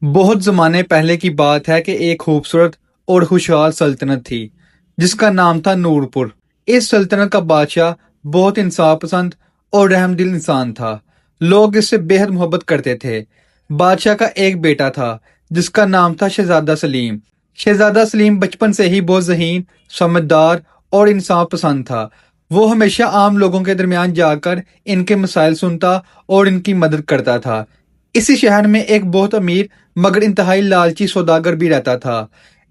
बहुत ज़माने पहले की बात है कि एक खूबसूरत और खुशहाल सल्तनत थी जिसका नाम था नूरपुर। इस सल्तनत का बादशाह बहुत इंसाफ पसंद और रहमदिल इंसान था। लोग इससे बेहद मोहब्बत करते थे। बादशाह का एक बेटा था जिसका नाम था शहजादा सलीम। शहजादा सलीम बचपन से ही बहुत ज़हीन, समझदार और इंसाफ पसंद था। वो हमेशा आम लोगों के दरमियान जाकर इनके मसाइल सुनता और इनकी मदद करता था। इसी शहर में एक बहुत अमीर मगर इंतहाई लालची सौदागर भी रहता था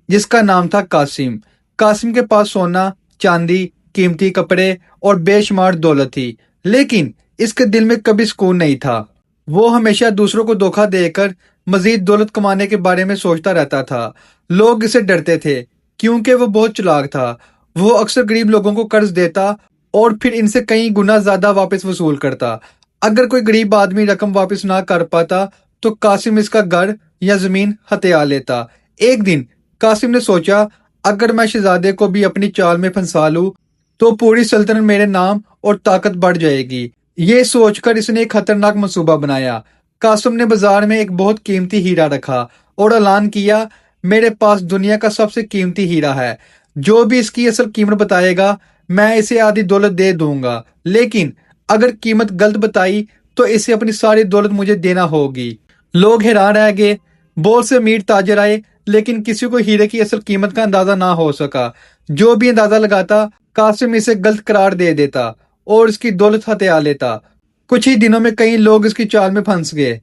जिसका नाम था कासिम। कासिम के पास सोना, चांदी, कीमती कपड़े और बेशुमार दौलत थी, लेकिन इसके दिल में कभी सुकून नहीं था। वो हमेशा दूसरों को धोखा देकर मजीद दौलत कमाने के बारे में सोचता रहता था। लोग इससे डरते थे क्योंकि वो बहुत चालाक था। वो अक्सर गरीब लोगों को कर्ज देता और फिर इनसे कई गुना ज्यादा वापस वसूल करता। अगर कोई गरीब आदमी रकम वापस ना कर पाता तो कासिम इसका घर या जमीन हथिया लेता। एक दिन कासिम ने सोचा, अगर मैं शहजादे को भी अपनी चाल में फंसा लूं तो पूरी सल्तनत मेरे नाम और ताकत बढ़ जाएगी। ये सोचकर इसने एक खतरनाक मंसूबा बनाया। कासिम ने बाजार में एक बहुत कीमती हीरा रखा और ऐलान किया, मेरे पास दुनिया का सबसे कीमती हीरा है। जो भी इसकी असल कीमत बताएगा मैं इसे आधी दौलत दे दूंगा, लेकिन अगर कीमत गलत बताई तो इसे अपनी सारी दौलत मुझे देना होगी। लोग हैरान रह गए। बहुत से अमीर ताजर आए, लेकिन किसी को हीरे की असल कीमत का अंदाजा ना हो सका। जो भी अंदाजा लगाता कासिम इसे गलत करार दे देता और इसकी दौलत हथिया लेता। कुछ ही दिनों में कई लोग इसकी चाल में फंस गए।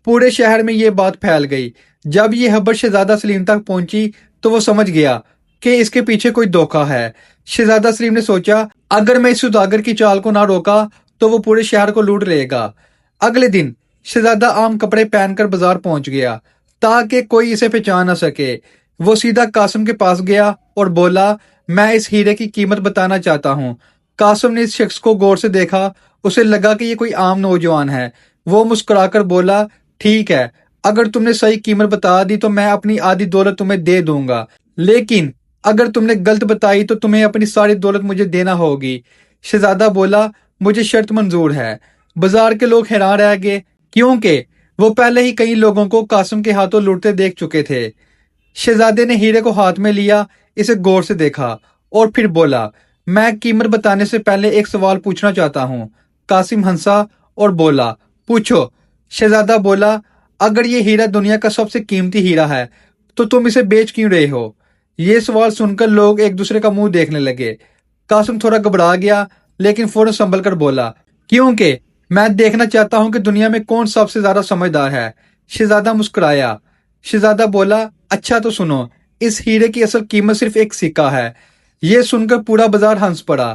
पूरे शहर में ये बात फैल गई। जब ये खबर शहजादा सलीम तक पहुंची तो वो समझ गया कि इसके पीछे कोई धोखा है। शहजादा सलीम ने सोचा, अगर मैं इस सौदागर की चाल को ना रोका तो वो पूरे शहर को लूट लेगा। अगले दिन शहजादा आम कपड़े पहनकर बाजार पहुंच गया ताकि कोई इसे पहचान न सके। वो सीधा कासिम के पास गया और बोला, मैं इस हीरे की कीमत बताना चाहता हूँ। कासिम ने इस शख्स को गौर से देखा। उसे लगा कि ये कोई आम नौजवान है। वो मुस्कुराकर बोला, ठीक है, अगर तुमने सही कीमत बता दी तो मैं अपनी आधी दौलत तुम्हें दे दूंगा, लेकिन अगर तुमने गलत बताई तो तुम्हें अपनी सारी दौलत मुझे देना होगी। शहजादा बोला, मुझे शर्त मंजूर है। बाजार के लोग हैरान रह गए क्योंकि वो पहले ही कई लोगों को कासिम के हाथों लूटते देख चुके थे। शहजादे ने हीरे को हाथ में लिया, इसे गौर से देखा और फिर बोला, मैं कीमत बताने से पहले एक सवाल पूछना चाहता हूँ। कासिम हंसा और बोला, पूछो। शहजादा बोला, अगर ये हीरा दुनिया का सबसे कीमती हीरा है तो तुम इसे बेच क्यों रहे हो? ये सवाल सुनकर लोग एक दूसरे का मुंह देखने लगे। कासिम थोड़ा घबरा गया, लेकिन फौरन संभल कर बोला, क्योंकि मैं देखना चाहता हूं कि दुनिया में कौन सबसे ज्यादा समझदार है। शहजादा मुस्कुराया। शहजादा बोला, अच्छा तो सुनो, इस हीरे की असल कीमत सिर्फ एक सिक्का है। ये सुनकर पूरा बाजार हंस पड़ा।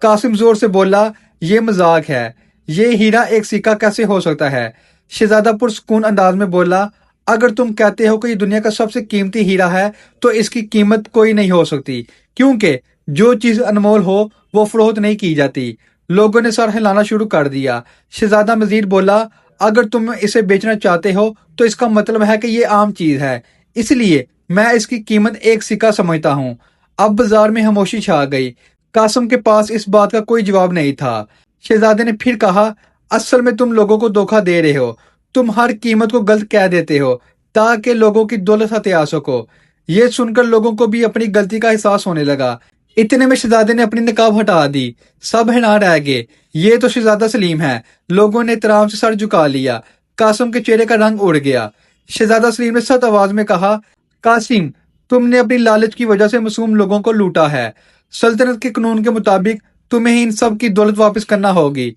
कासिम जोर से बोला, ये मजाक है, ये हीरा एक सिक्का कैसे हो सकता है? शहजादा पुरसुकून अंदाज में बोला, अगर तुम कहते हो कि ये दुनिया का सबसे कीमती हीरा है तो इसकी कीमत कोई नहीं हो सकती, क्योंकि जो चीज अनमोल हो वो फरोख्त नहीं की जाती। लोगों ने सर हिलाना शुरू कर दिया। शहजादा मजीद बोला, अगर तुम इसे बेचना चाहते हो तो इसका मतलब है कि ये आम चीज है, इसलिए मैं इसकी कीमत एक सिक्का समझता हूँ। अब बाजार में खामोशी छा गई। कासिम के पास इस बात का कोई जवाब नहीं था। शहजादे ने फिर कहा, असल में तुम लोगों को धोखा दे रहे हो। तुम हर कीमत को गलत कह देते हो ताकि लोगों की दौलत हथिया सको। ये सुनकर लोगों को भी अपनी गलती का एहसास होने लगा। इतने में शहजादे ने अपनी नकाब हटा दी। सब हैरान रह गए, ये तो शहजादा सलीम है। लोगों ने एहतराम से सर झुका लिया। कासिम के चेहरे का रंग उड़ गया। शहजादा सलीम ने सख्त आवाज में कहा, कासिम, तुमने अपनी लालच की वजह से मासूम लोगों को लूटा है। सल्तनत के कानून के मुताबिक तुम्हें ही इन सब की दौलत वापस करना होगी।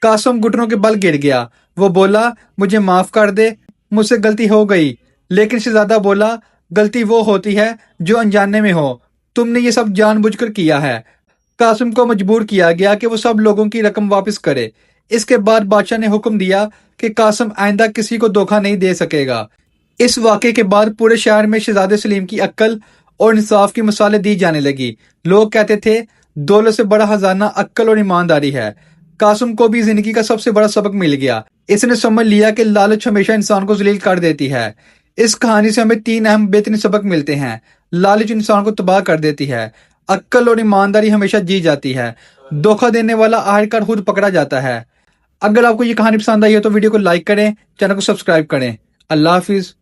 कासिम घुटनों के बल गिर गया। वो बोला, मुझे माफ कर दे, मुझसे गलती हो गई। लेकिन शहजादा बोला, गलती वो होती है जो अनजाने में हो। तुमने ये सब जानबूझकर किया है। कासिम को मजबूर किया गया कि वो सब लोगों की रकम वापस करे। इसके बाद बादशाह ने हुक्म दिया कि कासिम आइंदा किसी को धोखा नहीं दे सकेगा। इस वाक़े के बाद पूरे शहर में शहजादे सलीम की अक्ल और इंसाफ की मिसालें दी जाने लगी। लोग कहते थे, दौलत से बड़ा खजाना अक्ल और ईमानदारी है। कासिम को भी जिंदगी का सबसे बड़ा सबक मिल गया। इसने समझ लिया कि लालच हमेशा इंसान को जलील कर देती है। इस कहानी से हमें तीन अहम बेहतरीन सबक मिलते हैं। लालच इंसान को तबाह कर देती है। अक्ल और ईमानदारी हमेशा जी जाती है। धोखा देने वाला आखिरकार खुद पकड़ा जाता है। अगर आपको ये कहानी पसंद आई है तो वीडियो को लाइक करें, चैनल को सब्सक्राइब करें। अल्लाह हाफिज।